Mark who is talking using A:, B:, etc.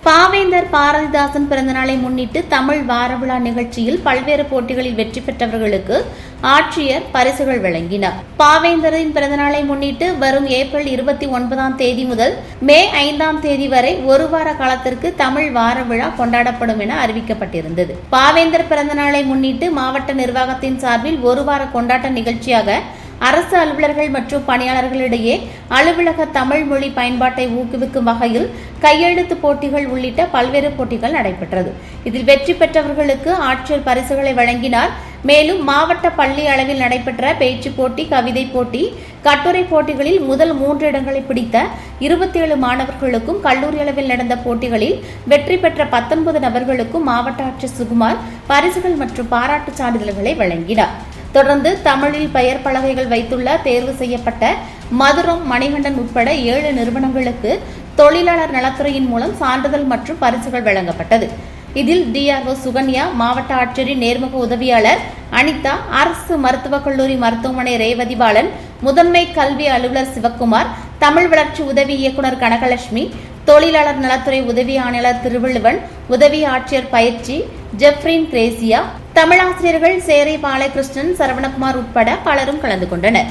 A: பாவேந்தர் பாரதிதாசன் பிறந்தநாளை முன்னிட்டு தமிழ் வார விழா நிகழ்ச்சியில் பல்வேறு போட்டிகளில் வெற்றி பெற்றவர்களுக்கு ஆட்சியர் பரிசுகள் வழங்கினார். பாவேந்தரின் பிறந்தநாளை முன்னிட்டு வரும் ஏப்ரல் 29ஆம் தேதி முதல் மே 5ஆம் தேதி வரை ஒரு வார காலத்திற்கு தமிழ் வார விழா கொண்டாடப்படும் என அறிவிக்கப்பட்டிருந்தது. பாவேந்தர் பிறந்தநாளை முன்னிட்டு மாவட்ட நிர்வாகத்தின் சார்பில் ஒரு வார கொண்டாட்ட நிகழ்ச்சியாக அரசு அலுவலர்கள் மற்றும் பணியாளர்களிடையே அலுவலக தமிழ் மொழி பயன்பாட்டை ஊக்குவிக்கும் வகையில் கையெழுத்து போட்டிகள் உள்ளிட்ட பல்வேறு போட்டிகள் நடைபெற்றது. இதில் வெற்றி பெற்றவர்களுக்கு ஆட்சியர் பரிசுகளை வழங்கினார். மேலும் மாவட்ட பள்ளி அளவில் நடைபெற்ற பேச்சு போட்டி, கவிதை போட்டி, கட்டுரை போட்டிகளில் முதல் 3 இடங்களை பிடித்த 27 மாணவர்களுக்கும், கல்லூரி அளவில் நடந்த போட்டிகளில் வெற்றி பெற்ற 19 நபர்களுக்கும் மாவட்ட ஆட்சியர் சுகுமார் பரிசுகள் மற்றும் பாராட்டு சான்றிதழ்களை வழங்கினார். தொடர்ந்து தமிழில் பெயர் பலகைகள் வைத்துள்ள தேர்வு செய்யப்பட்ட மதுரம், மணிகண்டன் உட்பட 7 நிறுவனங்களுக்கு தொழிலாளர் நலத்துறையின் மூலம் சான்றிதழ் மற்றும் பரிசுகள் வழங்கப்பட்டது. இதில் டிஆர்ஓ சுகன்யா, மாவட்ட ஆட்சியரின் நேர்முக உதவியாளர் அனிதா, அரசு மருத்துவக் கல்லூரி மருத்துவமனை ரேவதி பாலன், முதன்மை கல்வி அலுவலர் சிவக்குமார், தமிழ் வளர்ச்சி உதவி இயக்குநர் கனகலட்சுமி, தொழிலாளர் நலத்துறை உதவி ஆணையாளர் திருவள்ளுவன், உதவி ஆட்சியர் பயிற்சி ஜெப்ரின் கிரேசியா, தமிழாசிரியர்கள் சேரை பாலகிருஷ்ணன், சரவணகுமார் உட்பட பலரும் கலந்து கொண்டனர்.